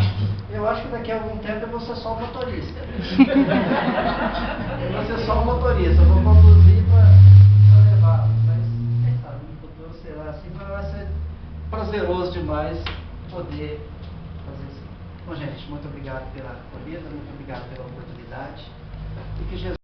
Eu acho que daqui a algum tempo eu vou ser só o motorista. Eu vou ser só o motorista, eu vou conduzir para levar. Mas, quem sabe, no futuro será assim, mas vai ser prazeroso demais poder fazer isso. Bom, gente, muito obrigado pela acolhida, muito obrigado pela oportunidade. E que Jesus